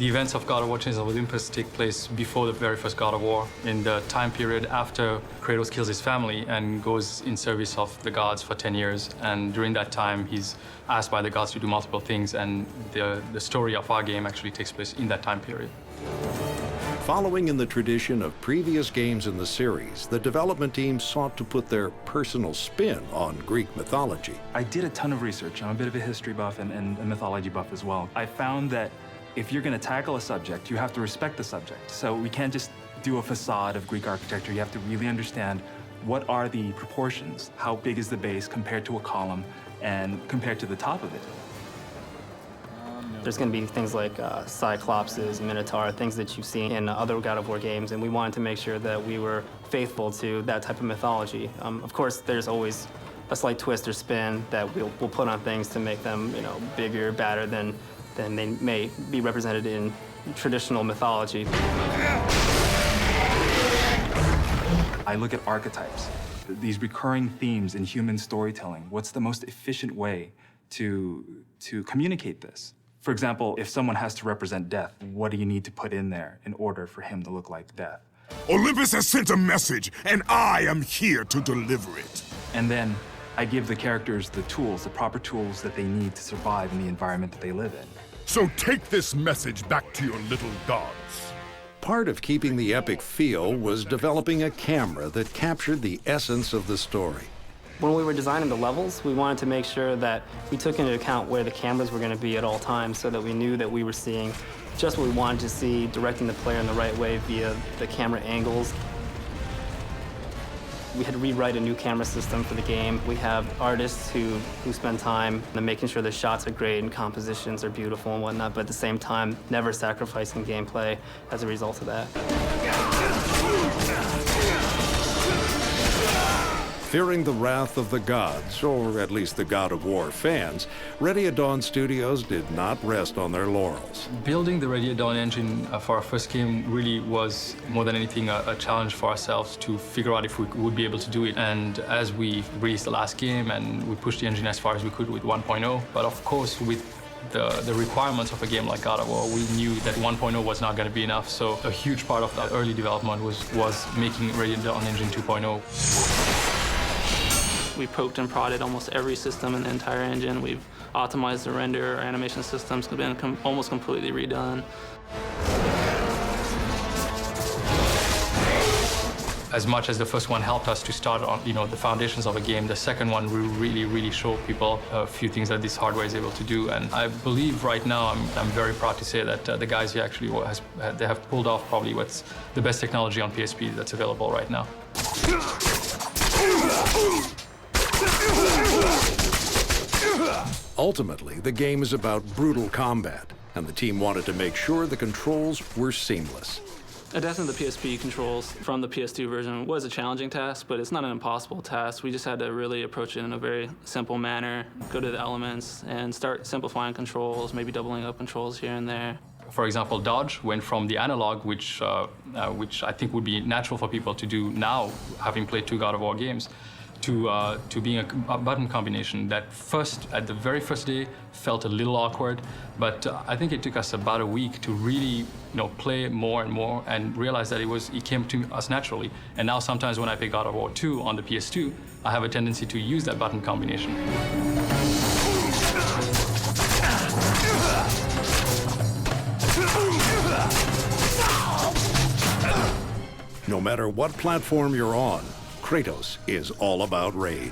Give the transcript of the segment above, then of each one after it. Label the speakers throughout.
Speaker 1: The events of God of War Chains of Olympus take place before the very first God of War, in the time period after Kratos kills his family and goes in service of the gods for 10 years. And during that time, he's asked by the gods to do multiple things, and the story of our game actually takes place in that time period.
Speaker 2: Following in the tradition of previous games in the series, the development team sought to put their personal spin on Greek mythology.
Speaker 3: I did a ton of research. I'm a bit of a history buff and a mythology buff as well. I found that if you're going to tackle a subject, you have to respect the subject. So we can't just do a facade of Greek architecture. You have to really understand what are the proportions, how big is the base compared to a column and compared to the top of it.
Speaker 4: There's going to be things like Cyclopses, Minotaur, things that you've seen in other God of War games, and we wanted to make sure that we were faithful to that type of mythology. Of course, there's always a slight twist or spin that we'll put on things to make them, bigger, badder than they may be represented in traditional mythology.
Speaker 3: I look at archetypes, these recurring themes in human storytelling. What's the most efficient way to communicate this? For example, if someone has to represent death, what do you need to put in there in order for him to look like death?
Speaker 5: Olympus has sent a message, and I am here to deliver it.
Speaker 3: And then I give the characters the tools, the proper tools that they need to survive in the environment that they live in.
Speaker 5: So take this message back to your little gods.
Speaker 2: Part of keeping the epic feel was developing a camera that captured the essence of the story.
Speaker 4: When we were designing the levels, we wanted to make sure that we took into account where the cameras were going to be at all times so that we knew that we were seeing just what we wanted to see, directing the player in the right way via the camera angles. We had to rewrite a new camera system for the game. We have artists who spend time making sure the shots are great and compositions are beautiful and whatnot, but at the same time, never sacrificing gameplay as a result of that.
Speaker 2: Fearing the wrath of the gods, or at least the God of War fans, Ready at Dawn Studios did not rest on their laurels.
Speaker 1: Building the Ready at Dawn engine for our first game really was, more than anything, a challenge for ourselves to figure out if we would be able to do it. And as we released the last game and we pushed the engine as far as we could with 1.0, but of course with the requirements of a game like God of War, we knew that 1.0 was not going to be enough. So a huge part of the early development was making Ready at Dawn engine 2.0.
Speaker 6: We poked and prodded almost every system in the entire engine. We've optimized the render, our animation systems have been almost completely redone.
Speaker 1: As much as the first one helped us to start on, the foundations of a game, the second one will really show people a few things that this hardware is able to do. And I believe right now, I'm very proud to say that the guys here actually they have pulled off probably what's the best technology on PSP that's available right now.
Speaker 2: Ultimately, the game is about brutal combat, and the team wanted to make sure the controls were seamless.
Speaker 6: Adapting the PSP controls from the PS2 version was a challenging task, but it's not an impossible task. We just had to really approach it in a very simple manner, go to the elements, and start simplifying controls, maybe doubling up controls here and there.
Speaker 1: For example, dodge went from the analog, which I think would be natural for people to do now, having played 2 God of War games, to being a button combination that at the very first day felt a little awkward, but I think it took us about a week to really play more and more and realize that it came to us naturally. And now sometimes when I play God of War 2 on the PS2, I have a tendency to use that button combination.
Speaker 2: No matter what platform you're on, Kratos is all about rage.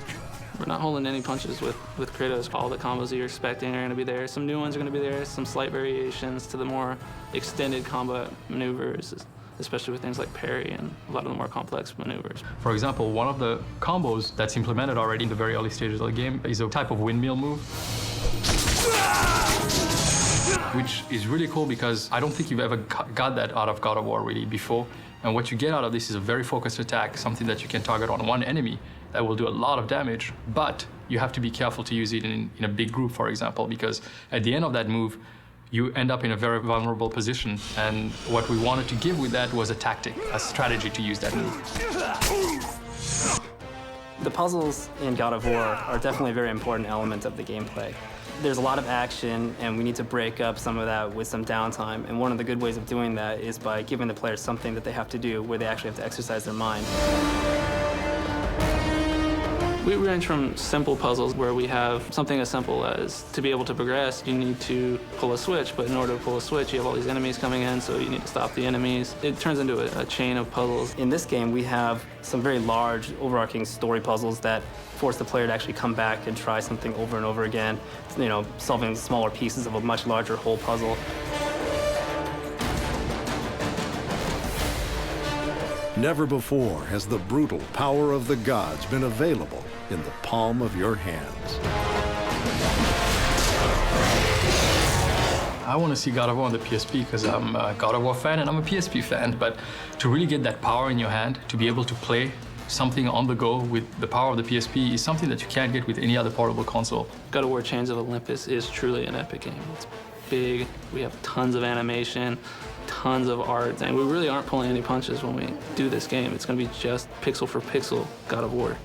Speaker 6: We're not holding any punches with Kratos. All the combos that you're expecting are going to be there. Some new ones are going to be there, some slight variations to the more extended combat maneuvers, especially with things like parry and a lot of the more complex maneuvers.
Speaker 1: For example, one of the combos that's implemented already in the very early stages of the game is a type of windmill move, which is really cool because I don't think you've ever got that out of God of War really before. And what you get out of this is a very focused attack, something that you can target on one enemy that will do a lot of damage, but you have to be careful to use it in a big group, for example, because at the end of that move, you end up in a very vulnerable position. And what we wanted to give with that was a tactic, a strategy to use that move.
Speaker 4: The puzzles in God of War are definitely a very important element of the gameplay. There's a lot of action, and we need to break up some of that with some downtime. And one of the good ways of doing that is by giving the players something that they have to do where they actually have to exercise their mind.
Speaker 6: We range from simple puzzles where we have something as simple as to be able to progress, you need to pull a switch, but in order to pull a switch, you have all these enemies coming in, so you need to stop the enemies. It turns into a chain of puzzles.
Speaker 4: In this game, we have some very large, overarching story puzzles that force the player to actually come back and try something over and over again, you know, solving smaller pieces of a much larger whole puzzle.
Speaker 2: Never before has the brutal power of the gods been available in the palm of your hands.
Speaker 1: I want to see God of War on the PSP because I'm a God of War fan and I'm a PSP fan, but to really get that power in your hand, to be able to play something on the go with the power of the PSP is something that you can't get with any other portable console.
Speaker 6: God of War Chains of Olympus is truly an epic game. It's big, we have tons of animation, tons of art, and we really aren't pulling any punches when we do this game. It's going to be just pixel for pixel God of War.